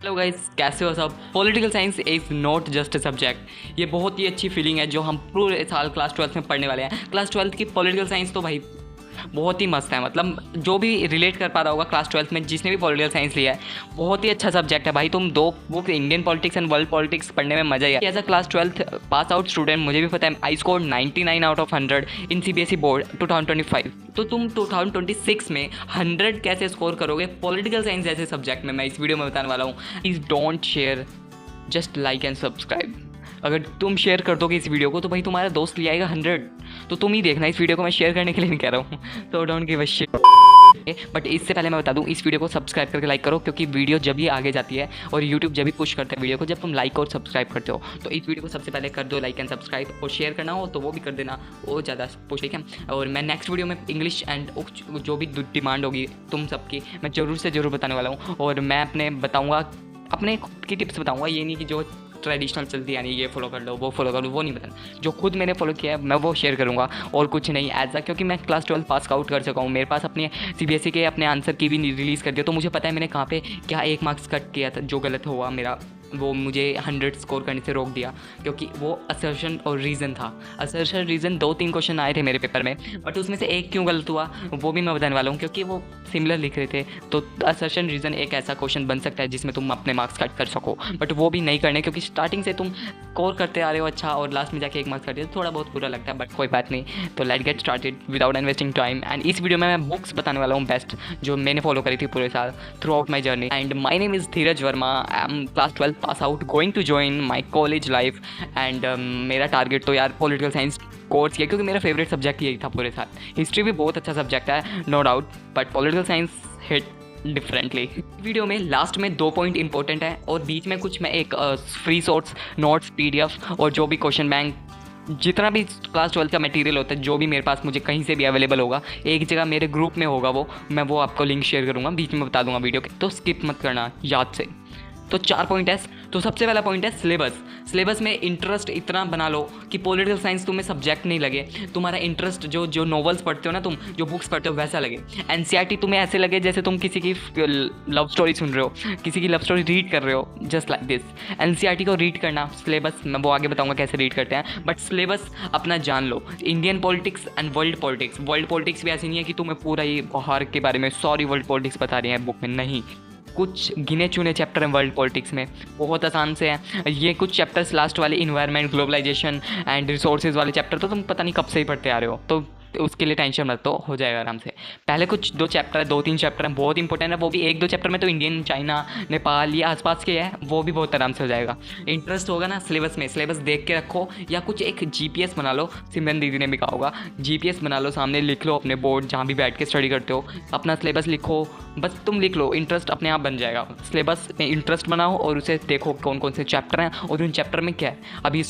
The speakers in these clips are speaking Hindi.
हेलो गाइस, कैसे हो सब। Political science is not just a subject. ये बहुत ही अच्छी फीलिंग है जो हम पूरे साल क्लास 12th में पढ़ने वाले हैं। क्लास 12th की पॉलिटिकल साइंस तो भाई बहुत ही मस्त है। मतलब जो भी रिलेट कर पा रहा होगा क्लास 12th में, जिसने भी पॉलिटिकल साइंस लिया है, बहुत ही अच्छा सब्जेक्ट है भाई। तुम दो book Indian politics and world politics पढ़ने में मजा ही है। As a class 12th pass out student मुझे भी पता है I score 99 out of 100 in CBSE board 2025। तो तुम 2026 में 100 कैसे स्कोर करोगे पॉलिटिकल साइंस जैसे सब्जेक्ट में, मैं इस वीडियो में बताने वाला हूँ। Please don't share, just like and subscribe. अगर तुम शेयर कर दोगे इस वीडियो को तो भाई तुम्हारा दोस्त ले आएगा 100। तो तुम ही देखना, इस वीडियो को मैं शेयर करने के लिए नहीं कह रहा हूँ। तो don't give a shit. But इससे पहले मैं बता दूं, इस वीडियो को सब्सक्राइब करके लाइक करो, क्योंकि वीडियो जब भी आगे जाती है और यूट्यूब जब भी पुश करता है वीडियो को, जब तुम लाइक और सब्सक्राइब करते हो, तो इस वीडियो को सबसे पहले कर दो लाइक एंड सब्सक्राइब। और शेयर करना हो तो वो भी कर देना, वो ज़्यादा पुश, ठीक है। और मैं नेक्स्ट वीडियो में इंग्लिश एंड जो भी डिमांड होगी तुम सबकी, मैं ज़रूर से ज़रूर बताने वाला हूँ। और मैं अपने बताऊँगा, अपने खुद की टिप्स बताऊँगा। ये नहीं कि जो ट्रेडिशनल चलती है, यानी ये फॉलो कर लो वो फॉलो कर लो, वो नहीं बताना। जो खुद मैंने फॉलो किया है मैं वो शेयर करूँगा, और कुछ नहीं एज क्योंकि मैं क्लास 12 पास आउट कर चुका हूँ। मेरे पास अपने CBSE के अपने आंसर की भी रिलीज़ कर दिया, तो मुझे पता है मैंने कहाँ पे क्या 1 मार्क्स कट किया था। जो गलत हुआ मेरा, वो मुझे 100 स्कोर करने से रोक दिया, क्योंकि वो असर्शन और रीज़न था। असर्शन रीज़न 2-3 क्वेश्चन आए थे मेरे पेपर में, बट उसमें से एक क्यों गलत हुआ वो भी मैं बताने वाला हूँ, क्योंकि वो सिमिलर लिख रहे थे। तो असर्शन रीज़न एक ऐसा क्वेश्चन बन सकता है जिसमें तुम अपने मार्क्स कट कर सको, बट वो भी नहीं करने, क्योंकि स्टार्टिंग से तुम स्कोर करते आ रहे हो अच्छा, और लास्ट में जाके 1 मार्क्स कट दिया, थोड़ा बहुत बुरा लगता है, बट कोई बात नहीं। तो let get started without investing time. And इस वीडियो में मैं बुक्स बताने वाला हूँ बेस्ट, जो मैंने फॉलो करी थी पूरे साल throughout my journey. And my name is Dheeraj Verma. I am class 12 pass out, going to join my college life. And मेरा टारगेट तो यार पॉलिटिकल साइंस कोर्स किया, क्योंकि मेरा फेवरेट सब्जेक्ट यही था पूरे साल। हिस्ट्री भी बहुत अच्छा सब्जेक्ट है, no doubt, but political science hit differently. Video में लास्ट में 2 पॉइंट इंपॉर्टेंट है, और बीच में कुछ मैं एक फ्री सोर्स, नोट्स, PDF और जो भी क्वेश्चन बैंक, जितना भी क्लास 12 का मटेरियल होता है, जो भी मेरे पास मुझे कहीं से भी अवेलेबल होगा, एक जगह मेरे ग्रुप में होगा, वो मैं वो आपको लिंक शेयर करूँगा, बीच में बता दूंगा वीडियो के, तो स्किप मत करना याद से। तो 4 पॉइंट है। तो सबसे पहला पॉइंट है सिलेबस। सिलेबस में इंटरेस्ट इतना बना लो कि पॉलिटिकल साइंस तुम्हें सब्जेक्ट नहीं लगे, तुम्हारा इंटरेस्ट जो नॉवेल्स पढ़ते हो ना, तुम जो बुक्स पढ़ते हो वैसा लगे। NCERT तुम्हें ऐसे लगे जैसे तुम किसी की लव स्टोरी सुन रहे हो, किसी की लव स्टोरी रीड कर रहे हो, जस्ट लाइक दिस। NCERT को रीड करना, सिलेबस मैं वो आगे बताऊंगा कैसे रीड करते हैं, बट सिलेबस अपना जान लो। Indian politics and world politics. World politics भी ऐसी नहीं है कि तुम्हें पूरा ही बाहर के बारे में सॉरी वर्ल्ड पॉलिटिक्स बता रही है बुक में, नहीं। कुछ गिने चुने चैप्टर हैं वर्ल्ड पॉलिटिक्स में, बहुत आसान से हैं ये। कुछ चैप्टर्स लास्ट वाले, इन्वायरमेंट, ग्लोबलाइजेशन एंड रिसोर्सेज वाले चैप्टर, तो तुम पता नहीं कब से ही पढ़ते आ रहे हो, तो उसके लिए टेंशन मत, तो हो जाएगा आराम से। पहले कुछ 2 चैप्टर है, 2-3 चैप्टर हैं बहुत इंपॉर्टेंट है, वो भी 1-2 चैप्टर में तो इंडियन, चाइना, नेपाल, ये आसपास के हैं, वो भी बहुत आराम से हो जाएगा। इंटरेस्ट होगा ना सिलेबस में, सिलेबस देख के रखो, या कुछ एक GPS बना लो। सिमरन दीदी ने भी कहा होगा, GPS बना लो, सामने लिख लो अपने बोर्ड, जहाँ भी बैठ के स्टडी करते हो, अपना सिलेबस लिखो, बस तुम लिख लो, इंटरेस्ट अपने आप बन जाएगा। सिलेबस में इंटरेस्ट बनाओ और उसे देखो कौन कौन से चैप्टर हैं और उन चैप्टर में क्या है। अभी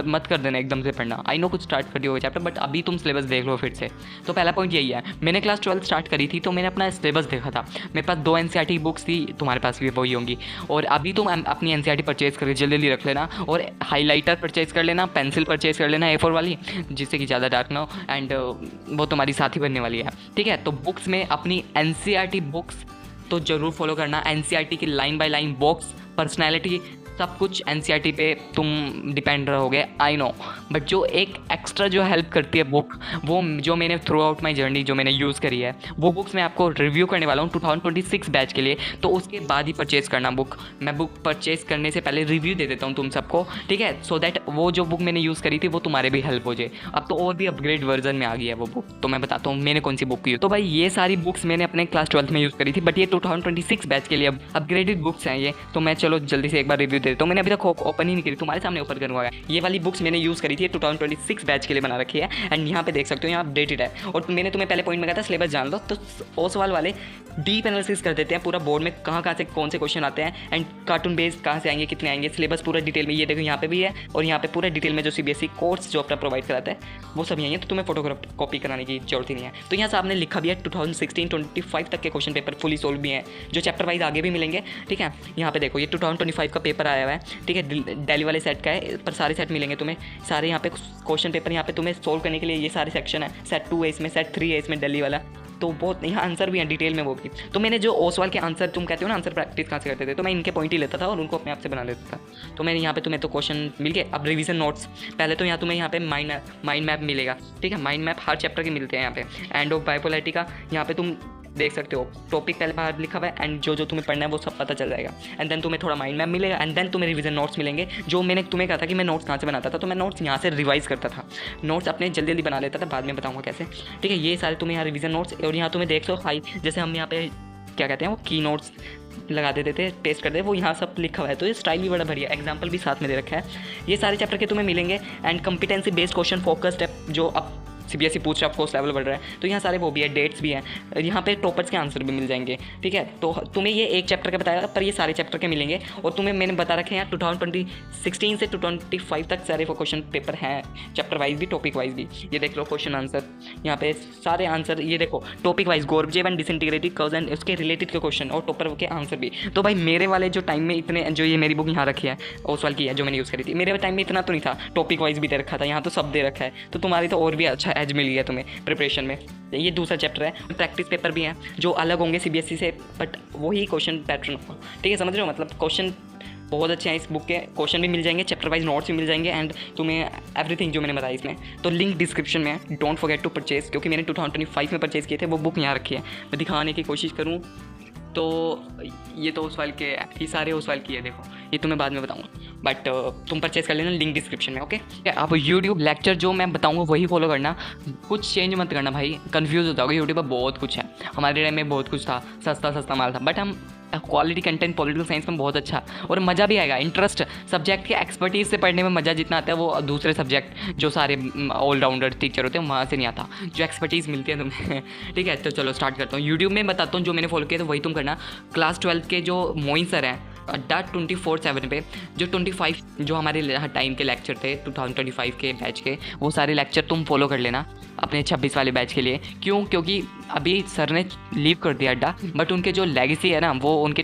मत कर देना एकदम से पढ़ना, आई नो कुछ स्टार्ट कर दिया होगा चैप्टर, बट अभी तुम सिलेबस देख लो फिर से। तो पहला पॉइंट यही है। मैंने क्लास 12 स्टार्ट करी थी तो मैंने अपना सिलेबस देखा था, मेरे पास 2 NCERT बुक्स थी, तुम्हारे पास भी वही होंगी। और अभी तुम अपनी NCERT परचेज करके जल्दी रख लेना, और हाईलाइटर परचेज कर लेना, पेंसिल परचेज कर लेना A4 वाली, जिससे कि ज़्यादा डार्क ना हो, एंड वो तुम्हारी साथी बनने वाली है, ठीक है। तो बुक्स में अपनी NCERT बुक्स तो ज़रूर फॉलो करना। NCERT की line by line books, personality, सब कुछ NCERT पे तुम डिपेंड रहोगे, आई नो, बट जो एक एक्स्ट्रा जो हेल्प करती है बुक, वो जो मैंने थ्रू आउट माई जर्नी जो मैंने यूज़ करी है, वो बुक्स मैं आपको रिव्यू करने वाला हूँ 2026 बैच के लिए, तो उसके बाद ही परचेज़ करना बुक। मैं बुक परचेज़ करने से पहले रिव्यू दे देता हूँ तुम सबको, ठीक है, सो दैट वो जो बुक मैंने यूज़ करी थी वो तुम्हारे भी हेल्प हो जाए। अब तो और भी अपग्रेड वर्जन में आ गई है वो बुक, तो मैं बताता हूँ मैंने कौन सी बुक की। तो भाई ये सारी बुक्स मैंने अपने क्लास 12 में यूज़ करी थी, बट ये 2026 बैच के लिए अब अपग्रेडेड बुक्स हैं ये, तो मैं चलो जल्दी से एक बार रिव्यू देता हूँ। मैंने अभी तक ओपन ही नहीं करी, तुम्हारे सामने ओपन करूँगा। ये वाली बुक्स मैंने यूज़ करी थी, 2026 बैच के लिए बना रखी है, एंड यहाँ पे देख सकते हो, यहाँ अपडेटेड है। और मैंने तुम्हें पहले पॉइंट में कहा था सिलेबस जान लो, तो ओ सवाल वाले डीप एनालिसिस कर देते हैं पूरा बोर्ड में, कहाँ से कौन से क्वेश्चन आते हैं, एंड कार्टून बेस्ड कहाँ से आएंगे, कितने आएंगे, सिलेबस पूरा डिटेल में, ये देखो यहाँ पे भी है, और यहाँ पे पूरा डिटेल में जो CBSE कोर्स जो अपना प्रोवाइड कराता है वो सब यही है, तो तुम्हें फोटोग्राफ कॉपी कराने की जरूरत ही नहीं है। तो यहाँ से आपने लिखा भी है 2016-25 तक के क्वेश्चन पेपर फुली सोल्व भी हैं, जो चैप्टर वाइज आगे भी मिलेंगे, ठीक है। यहाँ पे देखो ये 2025 का पेपर आया हुआ है, ठीक है, दिल्ली वाले सेट का है, पर सारे सेट मिलेंगे तुम्हें, सारे यहाँ पे क्वेश्चन पेपर यहाँ पे तुम्हें सोल्व करने के लिए ये सारे सेक्शन है। सेट 2 है इसमें, सेट 3 है इसमें दिल्ली वाला, तो बहुत यहाँ आंसर भी है डिटेल में वो भी। तो मैंने जो ओसवाल के आंसर तुम कहते हो ना आंसर प्रैक्टिस कहाँ से करते थे, तो मैं इनके पॉइंट ही लेता था और उनको अपने आप से बना लेता था। तो मैंने यहाँ पे तुम्हें तो क्वेश्चन मिल गए। अब रिवीजन नोट्स, पहले तो यहाँ तुम्हें यहाँ पे माइंड मैप मिलेगा, ठीक है। माइंड मैप हर चैप्टर के मिलते हैं यहाँ पे। एंड ऑफ बायोपोलैरिटी का यहाँ पे तुम देख सकते हो, टॉपिक पहले बाहर लिखा हुआ है एंड जो जो तुम्हें पढ़ना है वो सब पता चल जाएगा। एंड देन तुम्हें थोड़ा माइंड मैप मिलेगा एंड देन तुम्हें रिवीजन नोट्स मिलेंगे। जो मैंने तुम्हें कहा था कि मैं नोट्स कहाँ से बनाता था, तो मैं नोट्स यहाँ से रिवाइज करता था, नोट्स अपने जल्दी जल्दी बना लेता था, बाद में बताऊँगा कैसे, ठीक है। ये सारे तुम्हें यहाँ रिवीजन नोट्स, और यहाँ तुम्हें देख सो हाई, जैसे हम यहाँ पे क्या कहते हैं वो की नोट्स लगा देते थे, पेस्ट कर दे, वो यहाँ सब लिखा हुआ है। तो ये स्टाइल भी बड़ा बढ़िया, एग्जाम्पल भी साथ में दे रखा है। ये सारे चैप्टर के तुम्हें मिलेंगे। And competency based question focused है, जो अब CBSE पूछ रहा है, ऑफकोर्स लेवल बढ़ रहा है, तो यहाँ सारे वो भी है, डेट्स भी हैं, यहाँ पे टॉपर्स के आंसर भी मिल जाएंगे, ठीक है। तो तुम्हें ये एक चैप्टर के बताया, पर ये सारे चैप्टर के मिलेंगे। और तुम्हें मैंने बता रखे हैं 2016 से 2025 तक सारे वो क्वेश्चन पेपर हैं, चैप्टर वाइज भी टॉपिक वाइज भी। ये देख लो क्वेश्चन आंसर, यहाँ पे सारे आंसर, ये देखो topic wise Gorbachev and disintegrated curves and उसके रिलेटेड के क्वेश्चन और टॉपर के आंसर भी। तो भाई मेरे वाले जो टाइम में इतने, जो ये मेरी बुक यहाँ रखी है ओसवाल की है जो मैंने यूज़ करी थी, मेरे टाइम में इतना तो नहीं था, टॉपिक वाइज भी दे रखा था, यहाँ तो सब दे रखा है। तो तुम्हारी तो और भी अच्छा एज मिल गया तुम्हें प्रिपरेशन में। ये दूसरा चैप्टर है। प्रैक्टिस पेपर भी हैं जो अलग होंगे CBSE से, बट वही क्वेश्चन पैटर्न, ठीक है, समझ रहे हो। मतलब क्वेश्चन बहुत अच्छे हैं इस बुक के, क्वेश्चन भी मिल जाएंगे, चैप्टर वाइज नोट्स भी मिल जाएंगे एंड तुम्हें एवरीथिंग जो मैंने बताया इसमें। तो लिंक डिस्क्रिप्शन में है, डोंट फॉरगेट टू परचेज, क्योंकि मैंने 2025 में परचेज़ किए थे, वो बुक यहाँ रखी है, मैं दिखाने की कोशिश करूँ तो ये तो ओसवाल के, ये सारे ओसवाल की है, देखो ये तुम्हें बाद में बताऊंगा, बट तुम परचेज कर लेना, लिंक डिस्क्रिप्शन में, ओके। अब यूट्यूब लेक्चर जो मैं बताऊंगा वही फॉलो करना, कुछ चेंज मत करना भाई, कंफ्यूज हो जाओगे। यूट्यूब पर बहुत कुछ है, हमारे टाइम में बहुत कुछ था, सस्ता सस्ता माल था, बट हम क्वालिटी कंटेंट पॉलिटिकल साइंस में बहुत अच्छा, और मज़ा भी आएगा। इंटरेस्ट सब्जेक्ट के एक्सपर्टीज से पढ़ने में मज़ा जितना आता है वो दूसरे सब्जेक्ट जो सारे ऑलराउंडर टीचर होते हैं वहाँ से नहीं आता, जो एक्सपर्टीज़ मिलती है तुम्हें, ठीक है। तो चलो स्टार्ट करता हूँ। यूट्यूब में बताता हूँ जो मैंने फॉलो किया था वही तुम करना। क्लास 12 के जो मोइन सर हैं अड्डा 24/7 पे, जो 25 जो हमारे टाइम के लेक्चर थे 2025 के बैच के, वो सारे लेक्चर तुम फॉलो कर लेना अपने 26 वाले बैच के लिए। क्यों? क्योंकि अभी सर ने लीव कर दिया अड्डा, बट उनके जो लेगेसी है ना, वो उनके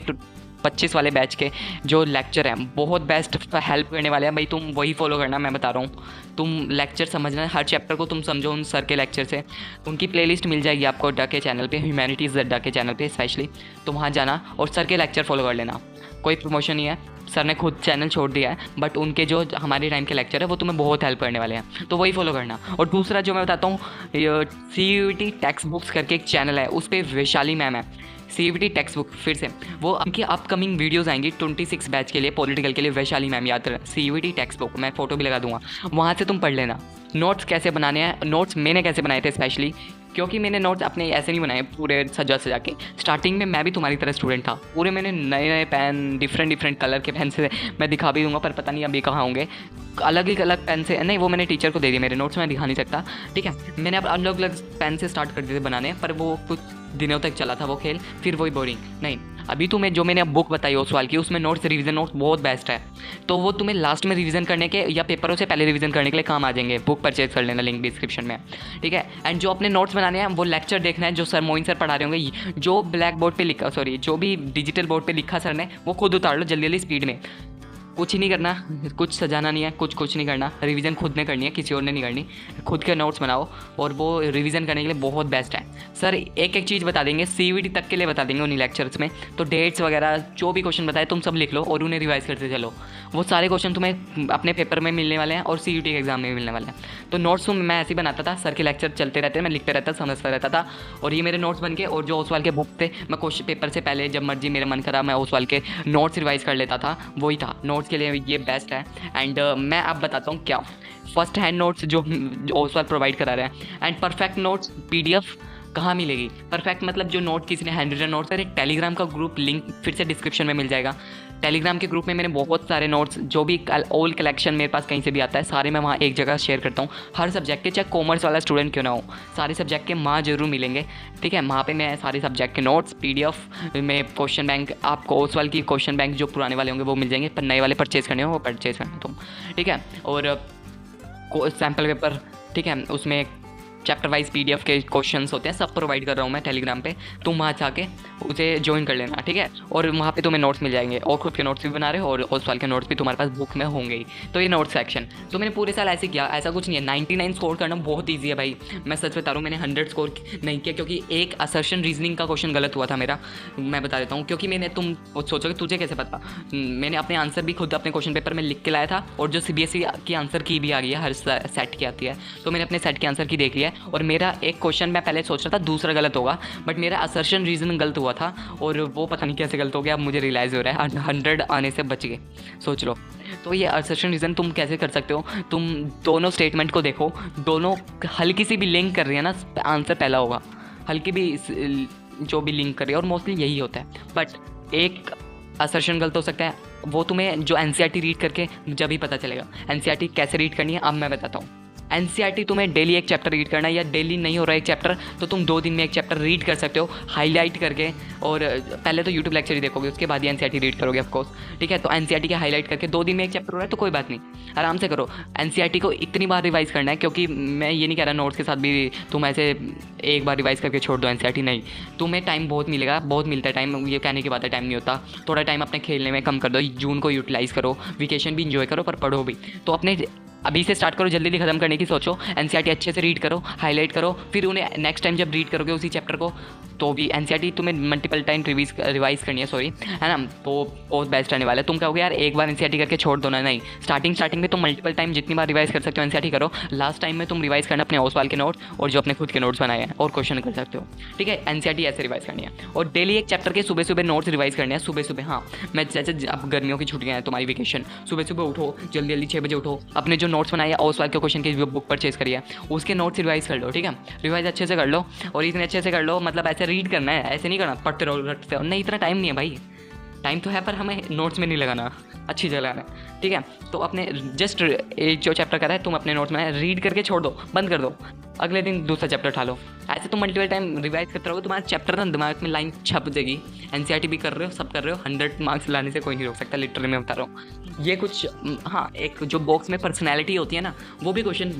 25 वाले बैच के जो लेक्चर हैं बहुत बेस्ट हेल्प करने वाले हैं भाई। तुम वही फॉलो करना, मैं बता रहा हूँ। तुम लेक्चर समझना, हर चैप्टर को तुम समझो उन सर के लेक्चर से। उनकी प्लेलिस्ट मिल जाएगी आपको अड्डा के चैनल पे, ह्यूमैनिटीज़ अड्डा के चैनल पे स्पेशली, तो वहाँ जाना और सर के लेक्चर फॉलो कर लेना। कोई प्रमोशन नहीं है, सर ने खुद चैनल छोड़ दिया है, बट उनके जो हमारे टाइम के लेक्चर है वो तुम्हें बहुत हेल्प करने वाले हैं, तो वही फॉलो करना। और दूसरा जो मैं बताता हूँ, CUET टेक्स्ट बुक्स करके एक चैनल है, उस पर वैशाली मैम है, CUET टेक्स्ट बुक, फिर से वो उनकी अपकमिंग वीडियोज़ आएंगी 26 बैच के लिए, पॉलिटिकल के लिए, वैशाली मैम, याद रखना CUET टेक्स्ट बुक, मैं फ़ोटो भी लगा दूंगा, वहाँ से तुम पढ़ लेना। नोट्स कैसे बनाने हैं, नोट्स मैंने कैसे बनाए थे स्पेशली, क्योंकि मैंने नोट्स अपने ऐसे नहीं बनाए पूरे सजा सजा के। स्टार्टिंग में मैं भी तुम्हारी तरह स्टूडेंट था, पूरे मैंने नए नए पेन, डिफरेंट कलर के पेन से मैं दिखा भी दूंगा, पर पता नहीं अभी कहाँ होंगे, अलग ही अलग पेन से नहीं, वो मैंने टीचर को दे दिया, मेरे नोट्स में दिखा नहीं सकता, ठीक है। मैंने अब अलग अलग पेन से स्टार्ट कर दिए थे बनाने, पर वो कुछ दिनों तक चला था वो खेल, फिर वही बोरिंग नहीं। अभी तुम्हें जो मैंने अब बुक बताई ओसवाल की, उसमें नोट्स, रिवीजन नोट्स बहुत बेस्ट है, तो वो तुम्हें लास्ट में रिवीजन करने के या पेपरों से पहले रिवीजन करने के लिए काम आ जाएंगे। बुक परचेज कर लेना, लिंक डिस्क्रिप्शन में, ठीक है। एंड जो अपने नोट्स बनाने हैं वो लेक्चर देखना है जो सर मोइन सर पढ़ा रहे होंगे, जो ब्लैक बोर्ड पे लिखा, सॉरी जो भी डिजिटल बोर्ड पे लिखा सर ने, वो खुद उतार लो जल्दी जल्दी स्पीड में, कुछ ही नहीं करना, कुछ सजाना नहीं है, कुछ नहीं करना, रिवीजन खुद ने करनी है, किसी और ने नहीं करनी, खुद के नोट्स बनाओ और वो रिवीजन करने के लिए बहुत बेस्ट है। सर एक एक चीज़ बता देंगे, CUET तक के लिए बता देंगे उन्हीं लेक्चर्स में, तो डेट्स वगैरह जो भी क्वेश्चन बताए तुम सब लिख लो और उन्हें रिवाइज करते चलो। वो सारे क्वेश्चन तुम्हें अपने पेपर में मिलने वाले हैं और CUET के एग्जाम में भी मिलने वाले हैं। तो नोट्स तो मैं ऐसे ही बनाता था, सर के लेक्चर चलते रहते, मैं लिखते रहता, समझता रहता था, और ये मेरे नोट्स बन के, और जो ओसवाल के बुक थे मैं क्वेश्चन पेपर से पहले जब मर्जी मेरा मन करा मैं ओसवाल के नोट्स रिवाइज कर लेता था, वही था नोट्स के लिए ये बेस्ट है। एंड मैं अब बताता हूँ क्या फर्स्ट हैंड नोट्स जो ओसवाल प्रोवाइड करा रहे हैं, एंड परफेक्ट नोट्स PDF कहाँ मिलेगी। परफेक्ट मतलब जो नोट किसी ने हैंड रिटन नोट्स, एक टेलीग्राम का ग्रुप लिंक फिर से डिस्क्रिप्शन में मिल जाएगा। टेलीग्राम के ग्रुप में मैंने बहुत सारे नोट्स, जो भी ऑल कलेक्शन मेरे पास कहीं से भी आता है, सारे मैं वहाँ एक जगह शेयर करता हूँ, हर सब्जेक्ट के, चाहे कॉमर्स वाला स्टूडेंट क्यों ना हो, सारे सब्जेक्ट के वहाँ जरूर मिलेंगे, ठीक है। वहाँ पे मैं सारे सब्जेक्ट के नोट्स PDF में, क्वेश्चन बैंक, आपको ओसवाल की क्वेश्चन बैंक जो पुराने वाले होंगे वो मिल जाएंगे, पर नए वाले परचेज करने हो वो परचेज करना तुम, ठीक है। और सैम्पल पेपर, ठीक है, उसमें चैप्टर वाइज PDF के क्वेश्चंस होते हैं, सब प्रोवाइड कर रहा हूँ मैं टेलीग्राम पे, तुम वहाँ जाके उसे ज्वाइन कर लेना, ठीक है। और वहाँ पे तुम्हें नोट्स मिल जाएंगे, और खुद के नोट्स भी बना रहे हो और उस साल के नोट्स भी तुम्हारे पास बुक में होंगे ही। तो ये नोट सेक्शन तो मैंने पूरे साल ऐसे किया, ऐसा कुछ नहीं है। 99 स्कोर करना बहुत ईजी है भाई, मैं सच बता रहा हूँ। मैंने 100 स्कोर नहीं किया क्योंकि एक असर्शन रीजनिंग का क्वेश्चन गलत हुआ था मेरा, मैं बता देता हूँ। क्योंकि मैंने, तुम सोचोगे तुझे कैसे पता, मैंने अपने आंसर भी खुद अपने क्वेश्चन पेपर में लिख के लाया था, और जो CBSE की आंसर की भी आ गई है, हर सेट की आती है, तो मैंने अपने सेट के आंसर की देख लिया है। और मेरा एक क्वेश्चन मैं पहले सोच रहा था दूसरा गलत होगा, बट मेरा असर्शन रीजन गलत हुआ था, और वो पता नहीं कैसे गलत हो गया, अब मुझे रियलाइज़ हो रहा है। 100 आने से बच गए, सोच लो। तो ये असर्शन रीज़न तुम कैसे कर सकते हो, तुम दोनों स्टेटमेंट को देखो, दोनों हल्की सी भी लिंक कर रही है ना, आंसर पहला होगा। हल्की भी जो भी लिंक कर रही है, और मोस्टली यही होता है। बट एक असर्शन गलत हो सकता है, वो तुम्हें जो NCERT रीड करके जब ही पता चलेगा। NCERT कैसे रीड करनी है अब मैं बताता हूँ। NCERT तुम्हें डेली एक चैप्टर रीड करना है, या डेली नहीं हो रहा है एक चैप्टर तो तुम 2 दिन में एक चैप्टर रीड कर सकते हो हाईलाइट करके। और पहले तो यूट्यूब लेक्चर ही देखोगे, उसके बाद ही NCERT रीड करोगे ऑफकोर्स, ठीक है। तो NCERT के हाईलाइट करके 2 दिन में एक चैप्टर हो रहा है तो कोई बात नहीं, आराम से करो। NCERT को इतनी बार रिवाइज़ करना है, क्योंकि मैं ये नहीं कह रहा नोट्स के साथ भी तुम ऐसे एक बार रिवाइज़ करके छोड़ दो NCERT, नहीं। तुम्हें टाइम बहुत मिलेगा, बहुत मिलता है टाइम, ये कहने की बात है टाइम नहीं होता। थोड़ा टाइम अपने खेलने में कम कर दो, जून को यूटिलाइज़ करो, वेकेशन भी इंजॉय करो, पर पढ़ो भी। तो अपने अभी से स्टार्ट करो, जल्दी ख़त्म करने की सोचो। NCERT अच्छे से रीड करो, हाईलाइट करो, फिर उन्हें नेक्स्ट टाइम जब रीड करोगे उसी चैप्टर को, तो भी NCERT तुम्हें मल्टीपल टाइम रिवाइज़ करनी है, सॉरी, है ना। तो बहुत बेस्ट रहने वाला है। तुम कहोगे यार एक बार NCERT करके छोड़ दो ना, नहीं। स्टार्टिंग में तुम मल्टीपल टाइम जितनी बार रिवाइज़ कर सकते हो NCERT करो। लास्ट टाइम में तुम रिवाइज़ करना अपने ओसवाल के नोट्स और जो अपने खुद के नोट्स बनाए हैं, और क्वेश्चन कर सकते हो, ठीक है। NCERT ऐसे रिवाइज़ करनी है, और डेली एक चैप्टर के सुबह नोट्स रिवाइज़ करने हैं, सुबह। हाँ, मैं जैसे अब गर्मियों की छुट्टियाँ हैं, तुम्हारी वेकेशन, सुबह उठो, जल्दी 6 बजे उठो, अपने जो नोट्स बनाए ओसवाल के क्वेश्चन की बुक परचेज करिए, उसके नोट्स रिवाइज कर लो, ठीक है। रिवाइज अच्छे से कर लो, और इतने अच्छे से कर लो, मतलब ऐसे रीड करना है, ऐसे नहीं करना पढ़ते रहो रटते रहो, नहीं, इतना टाइम नहीं है भाई। टाइम तो है पर हमें नोट्स में नहीं लगाना, अच्छी जगह लगाना, ठीक है। तो अपने जस्ट जो चैप्टर कर रहा है तुम अपने नोट्स में रीड करके छोड़ दो, बंद कर दो, अगले दिन दूसरा चैप्टर उठा लो। ऐसे तुम मल्टीपल टाइम रिवाइज करते रहोगे, तुम्हारा चैप्टर ना दिमाग में लाइन छप जाएगी। NCERT भी कर रहे हो, सब कर रहे हो, 100 मार्क्स लाने से कोई नहीं रोक सकता, लिटरली मैं बता रहा हूँ। ये कुछ हाँ, एक जो बॉक्स में पर्सनैलिटी होती है ना, वो भी क्वेश्चन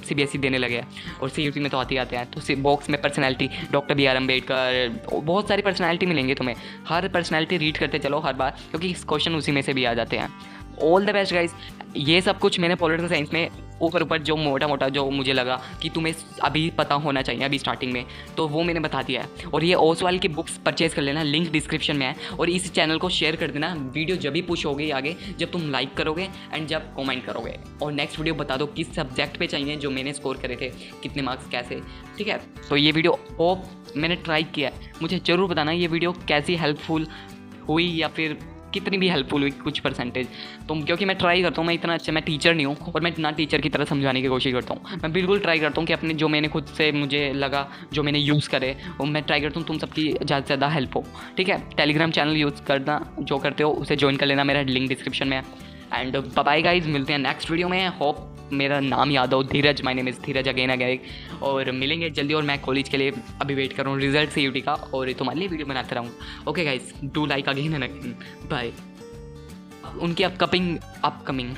CBSE देने लगे हैं, और CUT में तो आते हैं। तो बॉक्स में पर्सनैलिटी, डॉक्टर BR अम्बेडकर, बहुत सारी पर्सनैलिटी मिलेंगी तुम्हें, हर पर्सनैलिटी रीड करते चलो हर बार, क्योंकि क्वेश्चन उसी में से भी आ जाते हैं। All the best guys. ये सब कुछ मैंने पॉलिटिकल साइंस में ऊपर जो मोटा जो मुझे लगा कि तुम्हें अभी पता होना चाहिए अभी स्टार्टिंग में, तो वो मैंने बता दिया है। और ये ओसवाल की बुक्स परचेज़ कर लेना, लिंक डिस्क्रिप्शन में है। और इस चैनल को शेयर कर देना, वीडियो जब भी पुश होगी आगे, जब तुम लाइक करोगे एंड जब कमेंट करोगे। और नेक्स्ट वीडियो बता दो किस सब्जेक्ट पे चाहिए, जो मैंने स्कोर करे थे, कितने मार्क्स कैसे, ठीक है। तो ये वीडियो होप मैंने ट्राई किया है, मुझे ज़रूर बताना ये वीडियो कैसी हेल्पफुल हुई, या फिर कितनी भी हेल्पफुल हुई कुछ परसेंटेज। तो क्योंकि मैं ट्राई करता हूँ, मैं इतना अच्छा, मैं टीचर नहीं हूँ, और मैं ना टीचर की तरह समझाने की कोशिश करता हूँ। मैं बिल्कुल ट्राई करता हूँ कि अपने जो मैंने खुद से मुझे लगा, जो मैंने यूज़ करे, वो मैं ट्राई करता हूँ तुम सबकी ज़्यादा से ज़्यादा हेल्प हो, ठीक है। टेलीग्राम चैनल यूज़ करना, जो करते हो उसे ज्वाइन कर लेना, मेरा लिंक डिस्क्रिप्शन में है। एंड बाय गाइज, मिलते हैं नेक्स्ट वीडियो में। होप मेरा नाम याद हो, Dheeraj, my name is Dheeraj again, और मिलेंगे जल्दी। और मैं कॉलेज के लिए अभी वेट कर रहा हूँ रिजल्ट CUT का, और तुम्हारे लिए वीडियो बनाता रहूँगा। Okay guys, do like again and again, bye. उनकी अपकमिंग